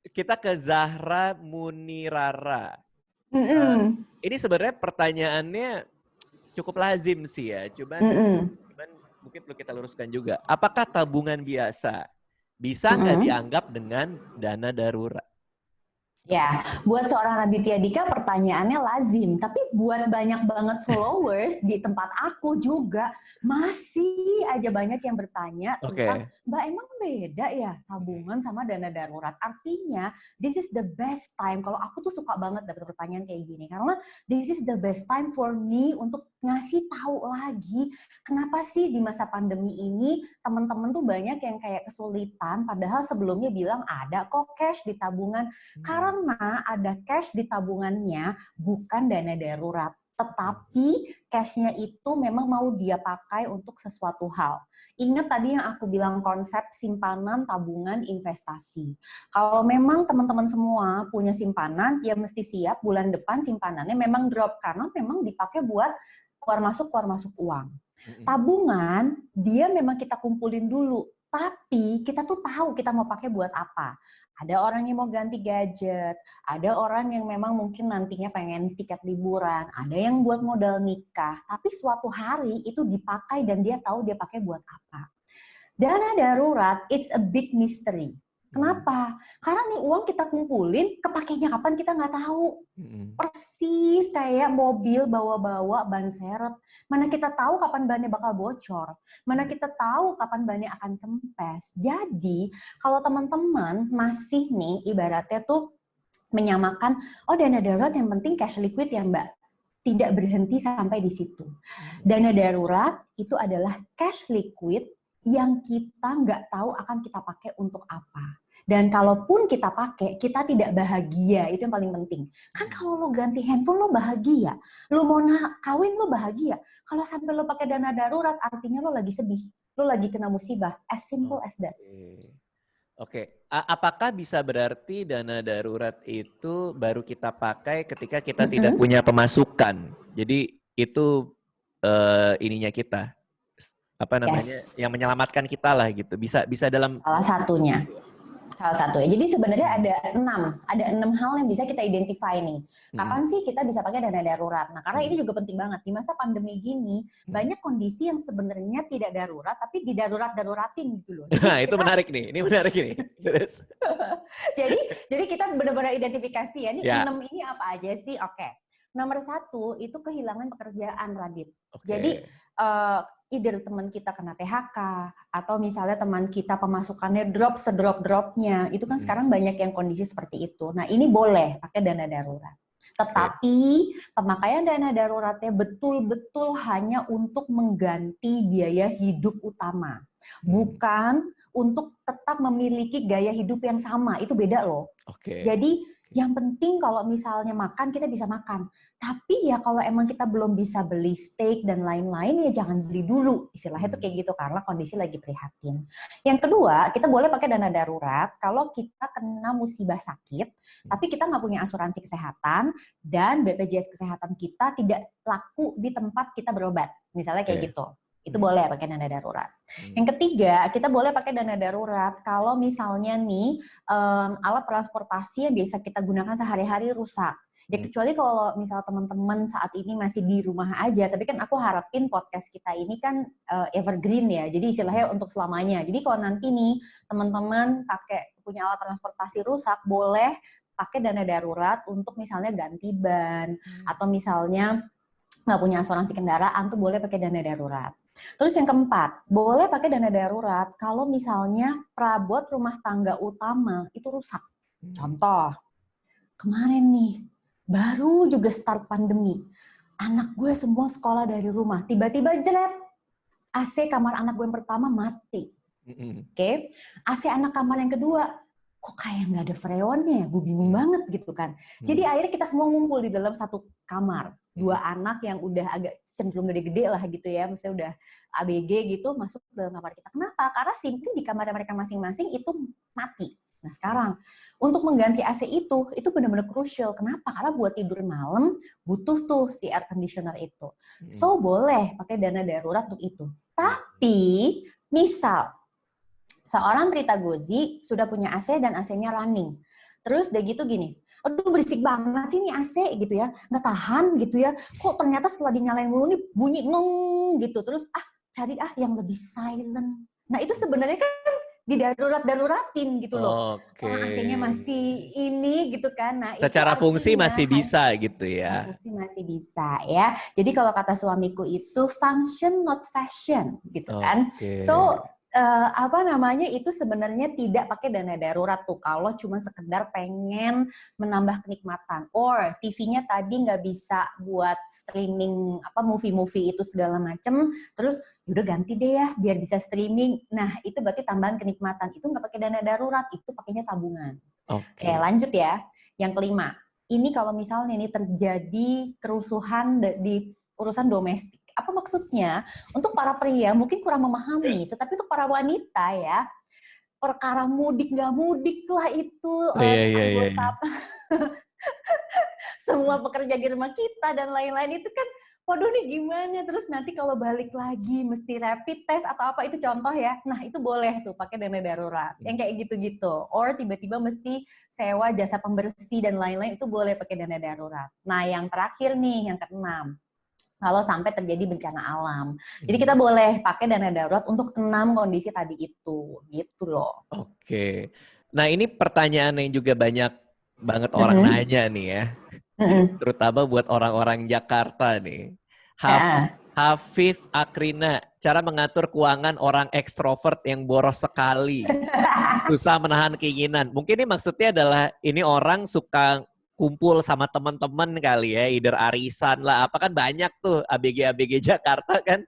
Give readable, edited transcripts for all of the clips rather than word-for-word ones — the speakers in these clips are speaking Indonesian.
kita ke Zahra Munirara. Mm-mm. Ini sebenarnya pertanyaannya cukup lazim sih ya. Cuman mungkin perlu kita luruskan juga. Apakah tabungan biasa bisa nggak dianggap dengan dana darurat? Ya, buat seorang Raditya Dika pertanyaannya lazim, tapi buat banyak banget followers di tempat aku juga masih aja banyak yang bertanya tentang, Mbak emang beda ya tabungan sama dana darurat? Artinya, this is the best time. Kalau aku tuh suka banget dapet pertanyaan kayak gini, karena this is the best time for me untuk ngasih tahu lagi kenapa sih di masa pandemi ini teman-teman tuh banyak yang kayak kesulitan, padahal sebelumnya bilang ada kok cash di tabungan. Karena ada cash di tabungannya bukan dana darurat, tetapi cashnya itu memang mau dia pakai untuk sesuatu hal. Ingat tadi yang aku bilang konsep simpanan, tabungan, investasi. Kalau memang teman-teman semua punya simpanan, ya mesti siap bulan depan simpanannya memang drop karena memang dipakai buat keluar masuk uang. Tabungan dia memang kita kumpulin dulu, tapi kita tuh tahu kita mau pakai buat apa. Ada orang yang mau ganti gadget, ada orang yang memang mungkin nantinya pengen tiket liburan, ada yang buat modal nikah, tapi suatu hari itu dipakai dan dia tahu dia pakai buat apa. Dana darurat, it's a big mystery. Kenapa? Karena nih uang kita kumpulin, kepakainya kapan kita nggak tahu. Persis kayak mobil bawa-bawa ban serep. Mana kita tahu kapan bannya bakal bocor. Mana kita tahu kapan bannya akan kempes. Jadi, kalau teman-teman masih nih ibaratnya tuh menyamakan, oh dana darurat yang penting cash liquid ya Mbak. Tidak berhenti sampai di situ. Dana darurat itu adalah cash liquid yang kita nggak tahu akan kita pakai untuk apa. Dan kalaupun kita pakai, kita tidak bahagia. Itu yang paling penting. Kan kalau lo ganti handphone, lo bahagia. Lo mau kawin, lo bahagia. Kalau sampai lo pakai dana darurat, artinya lo lagi sedih. Lo lagi kena musibah. As simple as that. Oke. Apakah bisa berarti dana darurat itu baru kita pakai ketika kita tidak punya pemasukan? Jadi itu ininya kita. Apa namanya, yang menyelamatkan kita lah gitu, bisa dalam salah satunya. Jadi sebenarnya ada 6 hal yang bisa kita identify nih. Kapan sih kita bisa pakai dana darurat? Nah, karena ini juga penting banget di masa pandemi gini, banyak kondisi yang sebenarnya tidak darurat tapi didarurat-daruratin gitu loh. Nah, itu menarik nih. Ini menarik nih. jadi kita benar-benar identifikasi ya. Ini 6 ini apa aja sih? Oke. Nomor 1 itu kehilangan pekerjaan, Radit. Jadi either teman kita kena PHK atau misalnya teman kita pemasukannya drop sedrop-dropnya. Itu kan sekarang banyak yang kondisi seperti itu. Nah, ini boleh pakai dana darurat. Tetapi pemakaian dana daruratnya betul-betul hanya untuk mengganti biaya hidup utama. Bukan untuk tetap memiliki gaya hidup yang sama. Itu beda loh. Jadi yang penting kalau misalnya makan, kita bisa makan. Tapi ya kalau emang kita belum bisa beli steak dan lain-lain, ya jangan beli dulu. Istilahnya tuh kayak gitu, karena kondisi lagi prihatin. Yang kedua, kita boleh pakai dana darurat kalau kita kena musibah sakit, tapi kita nggak punya asuransi kesehatan, dan BPJS Kesehatan kita tidak laku di tempat kita berobat. Misalnya kayak gitu. Itu boleh pakai dana darurat. Yang ketiga, kita boleh pakai dana darurat kalau misalnya nih alat transportasi yang biasa kita gunakan sehari-hari rusak. Ya kecuali kalau misal teman-teman saat ini masih di rumah aja, tapi kan aku harapin podcast kita ini kan evergreen ya, jadi istilahnya untuk selamanya. Jadi kalau nanti nih teman-teman punya alat transportasi rusak, boleh pakai dana darurat untuk misalnya ganti ban, atau misalnya nggak punya asuransi kendaraan tuh boleh pakai dana darurat. Terus yang keempat, boleh pakai dana darurat kalau misalnya perabot rumah tangga utama itu rusak. Contoh, kemarin nih, baru juga start pandemi, anak gue semua sekolah dari rumah, tiba-tiba jeret, AC kamar anak gue yang pertama mati. AC anak kamar yang kedua, kok kayak nggak ada freonnya ya, gue bingung banget gitu kan. Jadi akhirnya kita semua ngumpul di dalam satu kamar. 2 anak yang udah agak cenderung gede-gede lah gitu ya, misalnya udah ABG gitu, masuk ke dalam kamar kita. Kenapa? Karena simply di kamar mereka masing-masing itu mati. Nah sekarang, untuk mengganti AC itu benar-benar crucial. Kenapa? Karena buat tidur malam, butuh tuh si air conditioner itu. So, boleh pakai dana darurat untuk itu. Tapi, misal, seorang Prita Gozi sudah punya AC dan AC-nya running. Terus udah gitu gini, aduh berisik banget sih nih AC gitu ya, nggak tahan gitu ya. Kok ternyata setelah dinyalain dulu nih bunyi ngeng gitu. Terus cari yang lebih silent. Nah itu sebenarnya kan didarurat-daruratin gitu loh. Oke. Orang AC-nya masih ini gitu kan. Nah itu Secara fungsi artinya masih bisa gitu ya. fungsi masih bisa ya. Jadi kalau kata suamiku itu function not fashion gitu kan. Oke. So itu sebenarnya tidak pakai dana darurat tuh kalau cuma sekedar pengen menambah kenikmatan or TV-nya tadi nggak bisa buat streaming movie-movie itu segala macem, terus udah ganti deh ya biar bisa streaming. Nah itu berarti tambahan kenikmatan, itu nggak pakai dana darurat, itu pakainya tabungan. Oke, lanjut ya. Yang kelima, ini kalau misalnya ini terjadi kerusuhan di urusan domestik. Apa maksudnya? Untuk para pria mungkin kurang memahami, tetapi untuk para wanita ya, perkara mudik nggak mudik lah itu anggota semua pekerja di rumah kita dan lain-lain itu kan, waduh nih gimana, terus nanti kalau balik lagi mesti rapid test atau apa, itu contoh ya. Nah itu boleh tuh pakai dana darurat yang kayak gitu-gitu, or tiba-tiba mesti sewa jasa pembersih dan lain-lain, itu boleh pakai dana darurat. Nah yang terakhir nih, yang keenam, kalau sampai terjadi bencana alam. Jadi kita boleh pakai dana darurat untuk 6 kondisi tadi itu, gitu loh. Oke. Nah ini pertanyaan yang juga banyak banget orang nanya nih ya. Terutama buat orang-orang Jakarta nih. Hafif Akrina, cara mengatur keuangan orang ekstrovert yang boros sekali. Susah menahan keinginan. Mungkin ini maksudnya adalah ini orang suka kumpul sama teman-teman kali ya, either arisan lah, apa kan banyak tuh ABG Jakarta kan,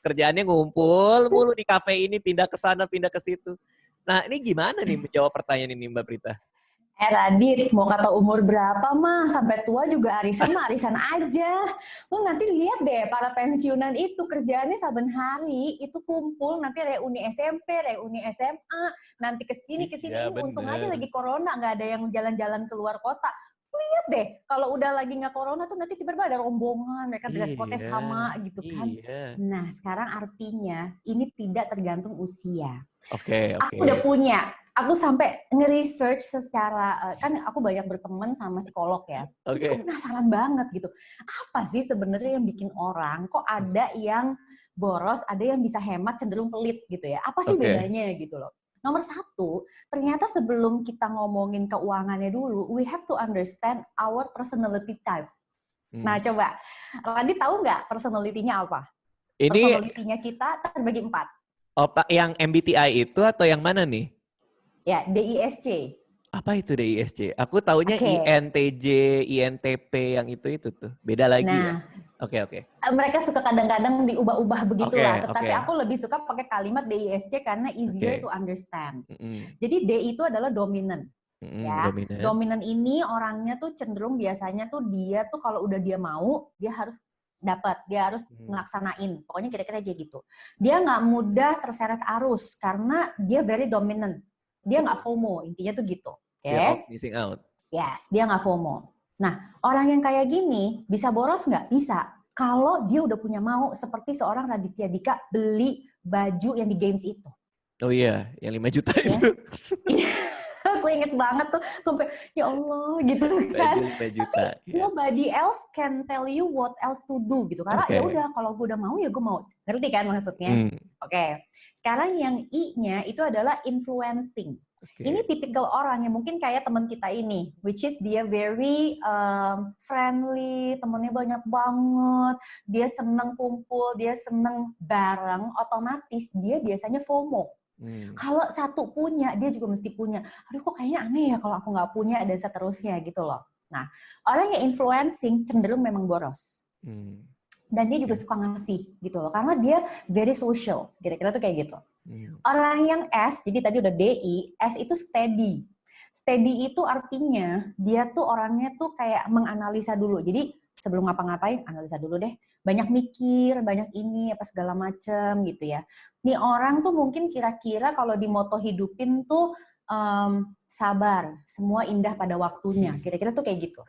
kerjaannya ngumpul mulu di kafe ini, pindah ke sana, pindah ke situ. Nah ini gimana nih menjawab pertanyaan ini Mbak Prita? Radit, mau kata umur berapa mah, sampai tua juga arisan mah arisan aja. Lu nanti lihat deh, para pensiunan itu kerjaannya saben hari, itu kumpul, nanti reuni SMP, reuni SMA, nanti kesini, ini untung aja lagi corona, nggak ada yang jalan-jalan keluar kota. Lihat deh, kalau udah lagi nggak corona tuh nanti tiba-tiba ada rombongan, mereka dress code sama gitu kan. Nah sekarang artinya ini tidak tergantung usia. Aku udah punya, aku sampai nge-research secara, kan aku banyak berteman sama psikolog ya. Jadi aku penasaran banget gitu. Apa sih sebenarnya yang bikin orang kok ada yang boros, ada yang bisa hemat cenderung pelit gitu ya. Apa sih bedanya gitu loh. Nomor satu, ternyata sebelum kita ngomongin keuangannya dulu, we have to understand our personality type. Nah coba, Radit tahu nggak personality-nya apa? Personality-nya kita terbagi 4. Oh, yang MBTI itu atau yang mana nih? Ya, DISC. Apa itu DISC? Aku taunya INTJ, INTP yang itu tuh. Beda lagi ya? Oke. Mereka suka kadang-kadang diubah-ubah begitulah, tetapi aku lebih suka pakai kalimat DISC karena easier to understand. Jadi D itu adalah dominant. Ya, dominan ini orangnya tuh cenderung biasanya tuh dia tuh kalau udah dia mau, dia harus dapat, dia harus melaksanain. Pokoknya kira-kira kayak gitu. Dia nggak mudah terseret arus karena dia very dominant. Dia nggak FOMO, intinya tuh gitu. Missing out. Yes, dia nggak FOMO. Nah, orang yang kayak gini bisa boros nggak? Bisa. Kalau dia udah punya mau, seperti seorang Raditya Dika beli baju yang di games itu. Oh iya, yang 5 juta itu. Aku inget banget tuh, sampai ya Allah gitu kan. Baju 5 juta. Tapi nobody else can tell you what else to do gitu. Karena ya udah, kalau gue udah mau ya gue mau. Ngerti kan maksudnya? Oke. Sekarang yang I-nya itu adalah influencing. Ini tipikal orang yang mungkin kayak teman kita ini, which is dia very friendly, temennya banyak banget, dia seneng kumpul, dia seneng bareng, otomatis dia biasanya FOMO. Kalau satu punya, dia juga mesti punya. Aduh kok kayaknya aneh ya kalau aku nggak punya, dan seterusnya gitu loh. Nah, orang yang influencing cenderung memang boros. Dan dia juga suka ngasih gitu loh, karena dia very social, kira-kira tuh kayak gitu. Orang yang S, jadi tadi udah DI, S itu steady. Steady itu artinya dia tuh orangnya tuh kayak menganalisa dulu. Jadi sebelum ngapa-ngapain, analisa dulu deh. Banyak mikir, banyak ini, apa segala macem gitu ya. Nih orang tuh mungkin kira-kira kalau di moto hidupin tuh sabar, semua indah pada waktunya. Kira-kira tuh kayak gitu.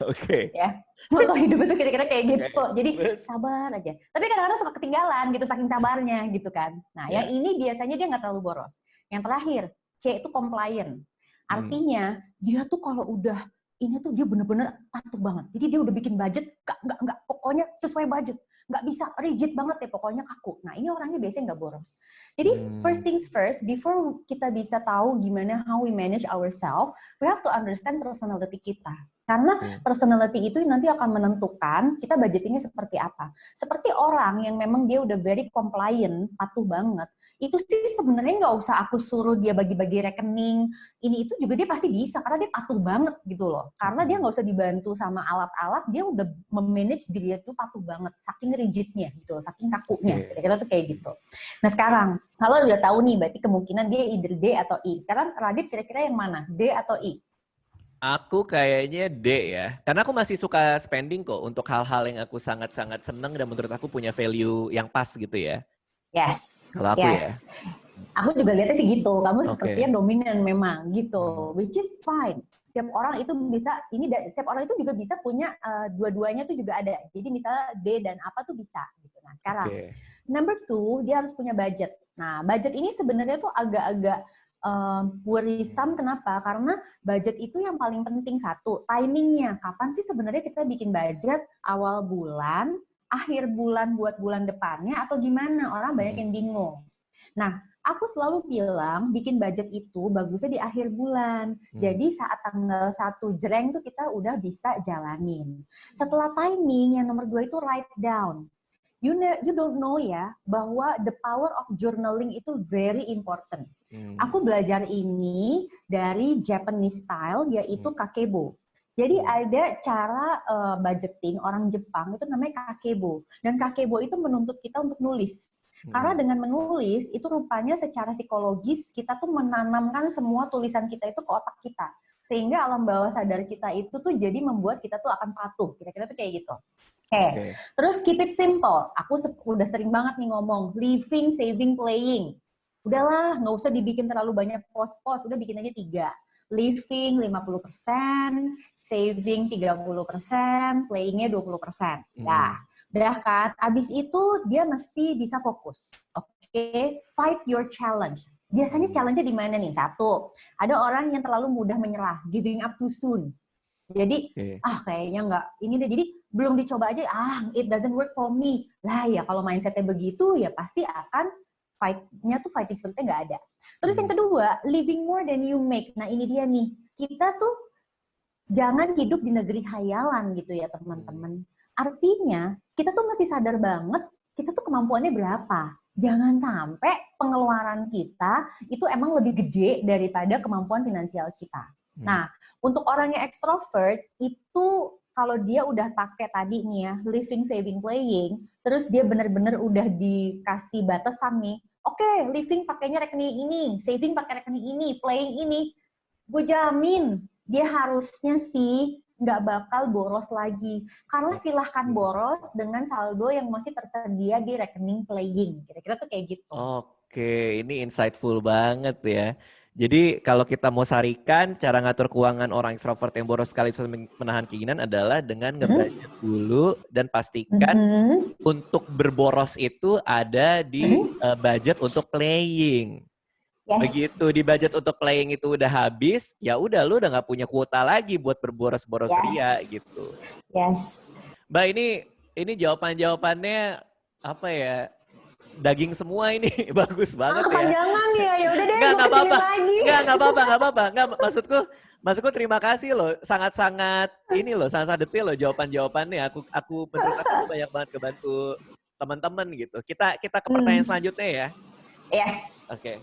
Ya. Moto hidup itu kira-kira kayak gitu. Jadi sabar aja. Tapi kadang-kadang suka ketinggalan gitu saking sabarnya gitu kan. Nah, yang ini biasanya dia nggak terlalu boros. Yang terakhir, C itu compliant. Artinya dia tuh kalau udah ini tuh dia bener-bener patuh banget. Jadi dia udah bikin budget, enggak, pokoknya sesuai budget. Nggak bisa, rigid banget deh, pokoknya kaku. Nah, ini orangnya biasanya nggak boros. Jadi, first things first, before kita bisa tahu gimana how we manage ourselves, we have to understand personality kita. Karena personality itu nanti akan menentukan kita budgetingnya seperti apa. Seperti orang yang memang dia udah very compliant, patuh banget, itu sih sebenarnya nggak usah aku suruh dia bagi-bagi rekening, ini itu juga dia pasti bisa, karena dia patuh banget gitu loh. Karena dia nggak usah dibantu sama alat-alat, dia udah memanage diri itu patuh banget, saking rigidnya gitu, saking kakunya. Kira-kira tuh kayak gitu. Nah sekarang, kalau udah tahu nih, berarti kemungkinan dia either D atau I. Sekarang Radit kira-kira yang mana? D atau I? Aku kayaknya D ya. Karena aku masih suka spending kok untuk hal-hal yang aku sangat-sangat seneng dan menurut aku punya value yang pas gitu ya. Yes. Kalau aku ya. Aku juga lihatnya sih gitu. Kamu sepertinya dominan memang gitu. Which is fine. Setiap orang itu bisa, setiap orang itu juga bisa punya dua-duanya tuh juga ada. Jadi misalnya D dan apa tuh bisa. Gitu. Nah sekarang, number 2, dia harus punya budget. Nah budget ini sebenarnya tuh agak-agak worrisome. Kenapa? Karena budget itu yang paling penting satu, timingnya. Kapan sih sebenarnya kita bikin budget? Awal bulan, akhir bulan buat bulan depannya, atau gimana? Orang banyak yang bingung. Nah, aku selalu bilang bikin budget itu bagusnya di akhir bulan. Jadi saat tanggal 1 jreng tuh kita udah bisa jalanin. Setelah timing, yang nomor 2 itu write down. You don't know ya, bahwa the power of journaling itu very important. Aku belajar ini dari Japanese style, yaitu kakebo. Jadi ada cara budgeting orang Jepang, itu namanya kakebo. Dan kakebo itu menuntut kita untuk nulis. Karena dengan menulis, itu rupanya secara psikologis, kita tuh menanamkan semua tulisan kita itu ke otak kita. Sehingga alam bawah sadar kita itu tuh jadi membuat kita tuh akan patuh. Kira-kira tuh kayak gitu. Oke. Terus keep it simple. Aku udah sering banget nih ngomong, living, saving, playing. Udahlah, nggak usah dibikin terlalu banyak pos-pos, udah bikin aja 3. Living 50%, saving 30%, playing-nya 20%. Nah, udah kan? Abis itu dia mesti bisa fokus. Oke, fight your challenge. Biasanya challenge-nya di mana nih? 1, ada orang yang terlalu mudah menyerah, giving up too soon. Jadi, kayaknya nggak, ini deh, jadi belum dicoba aja, it doesn't work for me. Lah ya, kalau mindset-nya begitu, ya pasti akan fight-nya tuh fighting spirit-nya nggak ada. Terus yang kedua, living more than you make. Nah ini dia nih, kita tuh jangan hidup di negeri khayalan gitu ya teman-teman. Artinya, kita tuh mesti sadar banget, kita tuh kemampuannya berapa. Jangan sampai pengeluaran kita itu emang lebih gede daripada kemampuan finansial kita. Nah, untuk orang yang extrovert, itu kalau dia udah pakai tadi nih ya, living, saving, playing, terus dia benar-benar udah dikasih batasan nih, oke, living pakainya rekening ini, saving pakai rekening ini, playing ini, gue jamin dia harusnya sih nggak bakal boros lagi. Karena silahkan boros dengan saldo yang masih tersedia di rekening playing. Kira-kira tuh kayak gitu. Oke, ini insightful banget ya. Jadi kalau kita mau sarikan, cara ngatur keuangan orang extrovert yang boros sekali menahan keinginan adalah dengan nge-budget dulu dan pastikan untuk berboros itu ada di budget untuk playing. Begitu di budget untuk playing itu udah habis, ya udah lu udah nggak punya kuota lagi buat berboros-boros ria gitu. Mbak, ini jawabannya apa ya? Daging semua ini bagus banget ya. Jangan ya udah deh. Nggak apa-apa. Nggak, maksudku terima kasih loh. Sangat-sangat detail loh jawabannya. Menurut aku banyak banget kebantu teman-teman gitu. Kita ke pertanyaan selanjutnya ya. Yes. Oke.